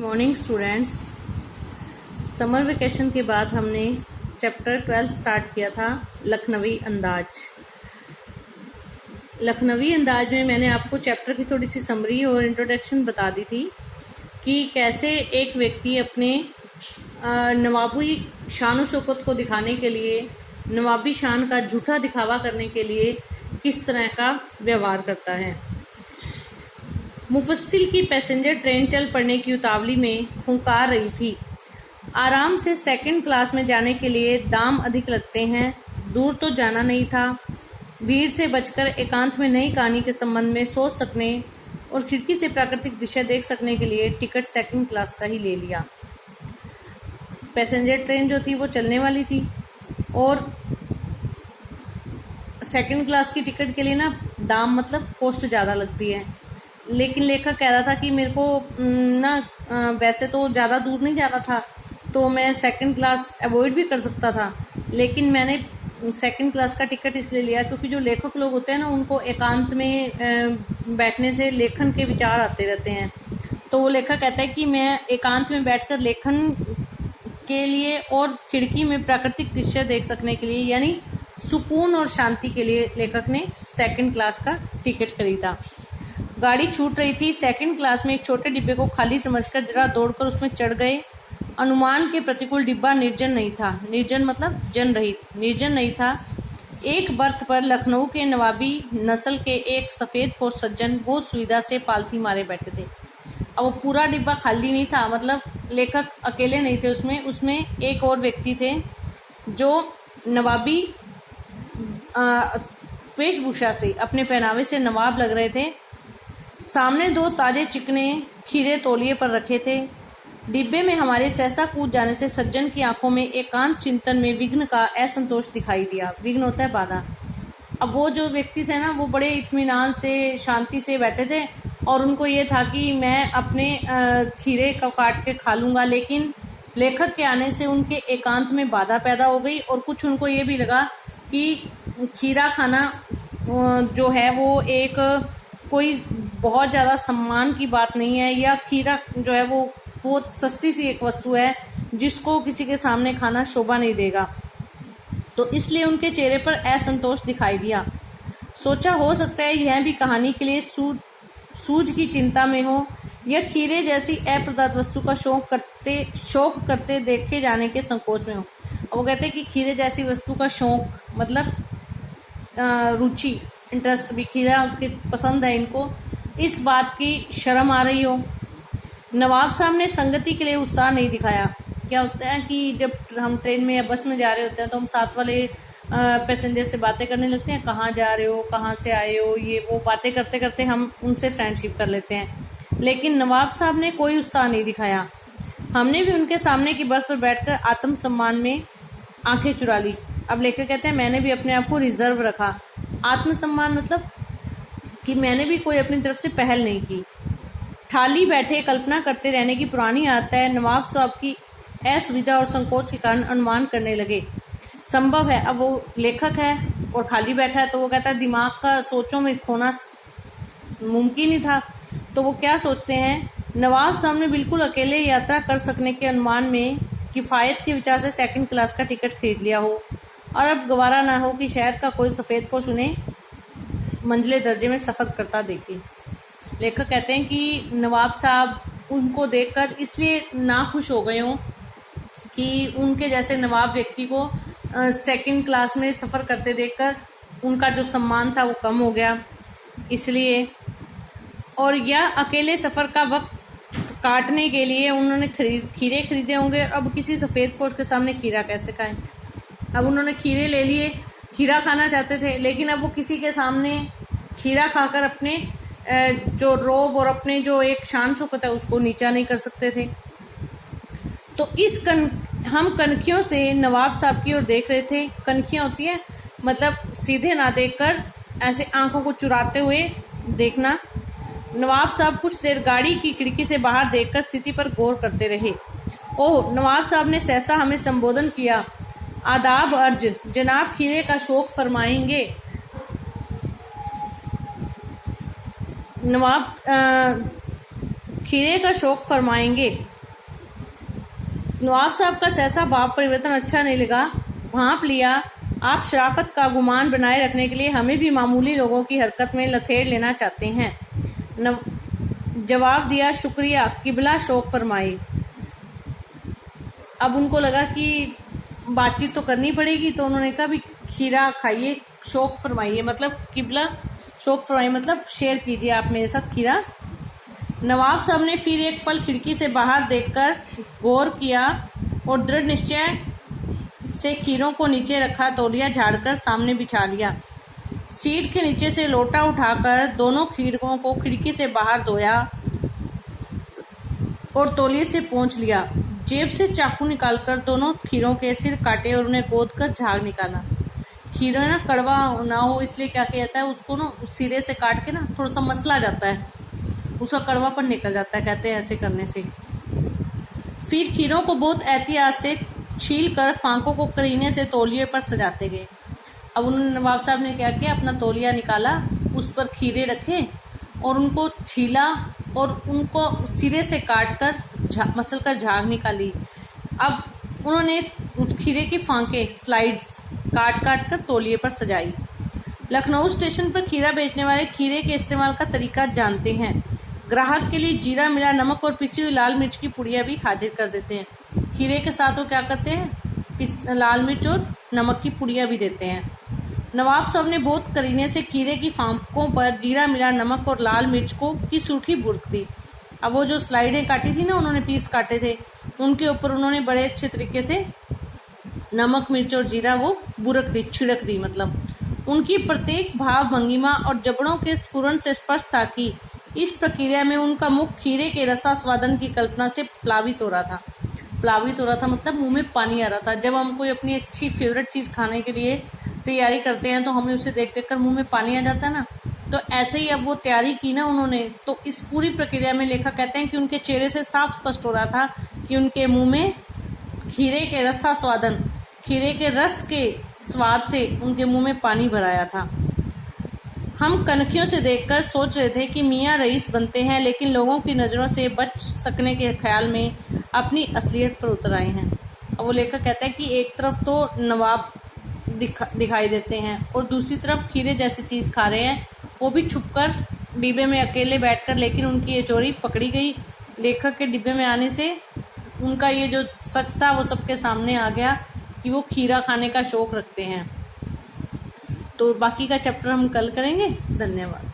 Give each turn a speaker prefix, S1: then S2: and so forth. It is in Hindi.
S1: Morning students. समर वेकेशन के बाद हमने चैप्टर 12 स्टार्ट किया था लखनवी अंदाज। लखनवी अंदाज में मैंने आपको चैप्टर की थोड़ी सी समरी और इंट्रोडक्शन बता दी थी कि कैसे एक व्यक्ति अपने नवाबी शान व शौकत को दिखाने के लिए, नवाबी शान का झूठा दिखावा करने के लिए किस तरह का व्यवहार करता है। मुफस्सिल की पैसेंजर ट्रेन चल पड़ने की उतावली में फुंकार रही थी। आराम से सेकंड क्लास में जाने के लिए दाम अधिक लगते हैं। दूर तो जाना नहीं था। भीड़ से बचकर एकांत में नई कहानी के संबंध में सोच सकने और खिड़की से प्राकृतिक दृश्य देख सकने के लिए टिकट सेकंड क्लास का ही ले लिया। पैसेंजर ट्रेन जो थी वो चलने वाली थी और सेकंड क्लास की टिकट के लिए ना दाम मतलब कॉस्ट ज़्यादा लगती है। लेकिन लेखक कह रहा था कि मेरे को वैसे तो ज़्यादा दूर नहीं जाना था तो मैं सेकंड क्लास अवॉइड भी कर सकता था, लेकिन मैंने सेकंड क्लास का टिकट इसलिए लिया क्योंकि जो लेखक लोग होते हैं ना उनको एकांत में बैठने से लेखन के विचार आते रहते हैं। तो वो लेखक कहता है कि मैं एकांत में बैठकर लेखन के लिए और खिड़की में प्राकृतिक दृश्य देख सकने के लिए यानी सुकून और शांति के लिए लेखक ने सेकंड क्लास का टिकट खरीदा। गाड़ी छूट रही थी। सेकंड क्लास में एक छोटे डिब्बे को खाली समझकर जरा दौड़कर उसमें चढ़ गए। अनुमान के प्रतिकूल डिब्बा निर्जन नहीं था। निर्जन मतलब जन रहित, निर्जन नहीं था। एक बर्थ पर लखनऊ के नवाबी नस्ल के एक सफेद पोश सज्जन बहुत सुविधा से पालथी मारे बैठे थे। अब वो पूरा डिब्बा खाली नहीं था, मतलब लेखक अकेले नहीं थे उसमें एक और व्यक्ति थे जो नवाबी वेशभूषा से, अपने पहनावे से नवाब लग रहे थे। सामने दो ताजे चिकने खीरे तौलिए पर रखे थे। डिब्बे में हमारे सहसा कूद जाने से सज्जन की आंखों में एकांत चिंतन में विघ्न का असंतोष दिखाई दिया। विघ्न होता है बाधा। अब वो जो व्यक्ति थे ना वो बड़े इत्मीनान से, शांति से बैठे थे और उनको ये था कि मैं अपने खीरे को काट के खा लूंगा, लेकिन लेखक के आने से उनके एकांत में बाधा पैदा हो गई और कुछ उनको ये भी लगा कि खीरा खाना जो है वो एक कोई बहुत ज़्यादा सम्मान की बात नहीं है, या खीरा जो है वो बहुत सस्ती सी एक वस्तु है जिसको किसी के सामने खाना शोभा नहीं देगा। तो इसलिए उनके चेहरे पर असंतोष दिखाई दिया। सोचा हो सकता है यह भी कहानी के लिए सूझ की चिंता में हो, यह खीरे जैसी अप्रदात वस्तु का शौक करते देखे जाने के संकोच में हो। अब वो कहते हैं कि खीरे जैसी वस्तु का शौक मतलब रुचि, इंटरेस्ट भी, खीरा पसंद है इनको, इस बात की शर्म आ रही हो। नवाब साहब ने संगति के लिए उत्साह नहीं दिखाया। क्या होता है कि जब हम ट्रेन में या बस में जा रहे होते हैं तो हम साथ वाले पैसेंजर से बातें करने लगते हैं, कहाँ जा रहे हो, कहाँ से आए हो, ये वो बातें करते करते हम उनसे फ्रेंडशिप कर लेते हैं। लेकिन नवाब साहब ने कोई उत्साह नहीं दिखाया। हमने भी उनके सामने की बर्थ पर बैठकर आत्मसम्मान में आंखें चुरा ली। अब लेकर कहते हैं मैंने भी अपने आप को रिजर्व रखा। आत्मसम्मान मतलब कि मैंने भी कोई अपनी तरफ से पहल नहीं की। थाली बैठे कल्पना करते रहने की पुरानी आदत है। नवाब साहब की असुविधा और संकोच के कारण अनुमान करने लगे। संभव है, अब वो लेखक है और खाली बैठा है तो वो कहता है दिमाग का सोचों में खोना मुमकिन ही था। तो वो क्या सोचते हैं, नवाब साहब ने बिल्कुल अकेले यात्रा कर सकने के अनुमान में किफायत के विचार से सेकंड क्लास का टिकट खरीद लिया हो और अब गवारा ना हो कि शहर का कोई सफ़ेद पोश उन्हें मंजिले दर्जे में सफ़र करता देखे। लेखक कहते हैं कि नवाब साहब उनको देखकर इसलिए नाखुश हो गए हों कि उनके जैसे नवाब व्यक्ति को सेकंड क्लास में सफ़र करते देखकर उनका जो सम्मान था वो कम हो गया इसलिए। और यह अकेले सफ़र का वक्त काटने के लिए उन्होंने खीरे खरीदे होंगे। अब किसी सफ़ेद पोश के सामने खीरा कैसे खाएं। अब उन्होंने खीरे ले लिए, खीरा खाना चाहते थे, लेकिन अब वो किसी के सामने खीरा खाकर अपने जो रोब और अपने जो एक शान शौकत है उसको नीचा नहीं कर सकते थे। तो हम कनखियों से नवाब साहब की ओर देख रहे थे। कनखियाँ होती है मतलब सीधे ना देखकर ऐसे आंखों को चुराते हुए देखना। नवाब साहब कुछ देर गाड़ी की खिड़की से बाहर देखकर स्थिति पर गौर करते रहे। ओह, नवाब साहब ने सहसा हमें संबोधन किया। आदाब अर्ज, जनाब खीरे का शौक फरमाएंगे। नवाब खीरे का शौक फरमाएंगे। नवाब साहब का सहसा भाव परिवर्तन अच्छा नहीं लगा। भांप लिया, आप शराफत का गुमान बनाए रखने के लिए हमें भी मामूली लोगों की हरकत में लथेड़ लेना चाहते हैं। जवाब दिया, शुक्रिया, किबला शौक फरमाए। अब उनको लगा कि बातचीत तो करनी पड़ेगी, तो उन्होंने कहा भी खीरा खाइए, शौक फरमाइए, मतलब किबला शौक फरमाइए, मतलब शेयर कीजिए आप मेरे साथ खीरा। नवाब साहब ने फिर एक पल खिड़की से बाहर देखकर गौर किया और दृढ़ निश्चय से खीरों को नीचे रखा तौलिया झाड़कर सामने बिछा लिया। सीट के नीचे से लोटा उठाकर दोनों खीरों को खिड़की से बाहर धोया और तौलिए से पोंछ लिया। जेब से चाकू निकालकर दोनों खीरों के सिर काटे और उन्हें गोद कर झाग निकाला। खीरा ना कड़वा ना हो इसलिए क्या किया जाता है, उसको ना सिरे से काट के ना थोड़ा सा मसला जाता है, उसका कड़वापन निकल जाता है, कहते हैं ऐसे करने से। फिर खीरों को बहुत एहतियात से छील कर फांकों को करीने से तौलिए पर सजाते गए। अब उन्होंने नवाब साहब ने क्या किया, अपना तौलिया निकाला, उस पर खीरे रखे और उनको छीला और उनको सिरे से काट कर मसल कर झाग निकाली। अब उन्होंने उस खीरे की फांके स्लाइड्स काट काट कर तौलिए पर सजाई। लखनऊ स्टेशन पर खीरा बेचने वाले खीरे के इस्तेमाल का तरीका जानते हैं। ग्राहक के लिए जीरा मिला नमक और पिसी हुई लाल मिर्च की पुड़िया भी हाजिर कर देते हैं। खीरे के साथ वो क्या करते हैं, लाल मिर्च और नमक की पुड़िया भी देते हैं। नवाब साहब ने बहुत करीने से खीरे की फांकों पर जीरा मिला नमक और लाल मिर्च को की सूखी बुरक दी। अब वो जो स्लाइडें काटी थी ना, उन्होंने पीस काटे थे, उनके ऊपर उन्होंने बड़े अच्छे तरीके से नमक मिर्च और जीरा वो बुरक दी, छिड़क दी। मतलब उनकी प्रत्येक भाव भंगिमा और जबड़ों के स्फुरन से स्पष्ट था कि इस प्रक्रिया में उनका मुख खीरे के रसास्वादन की कल्पना से प्लावित हो रहा था। प्लावित हो रहा था मतलब मुंह में पानी आ रहा था। जब हम कोई अपनी अच्छी फेवरेट चीज खाने के लिए तैयारी करते हैं तो हमें उसे देख देख कर मुंह में पानी आ जाता है ना, तो ऐसे ही अब वो तैयारी की ना उन्होंने, तो इस पूरी प्रक्रिया में लेखक कहते हैं कि उनके चेहरे से साफ स्पष्ट हो रहा था कि उनके मुंह में खीरे के रसास्वादन, खीरे के रस के स्वाद से उनके मुंह में पानी भराया था। हम कनखियों से देखकर सोच रहे थे कि मियाँ रईस बनते हैं, लेकिन लोगों की नज़रों से बच सकने के ख्याल में अपनी असलियत पर उतर आए हैं। अब वो लेकर कहते हैं कि एक तरफ तो नवाब दिखाई देते हैं और दूसरी तरफ खीरे जैसी चीज़ खा रहे हैं, वो भी छुपकर डिब्बे में अकेले बैठकर, लेकिन उनकी ये चोरी पकड़ी गई। लेखक के डिब्बे में आने से उनका ये जो सच था वो सबके सामने आ गया कि वो खीरा खाने का शौक रखते हैं। तो बाकी का चैप्टर हम कल करेंगे। धन्यवाद।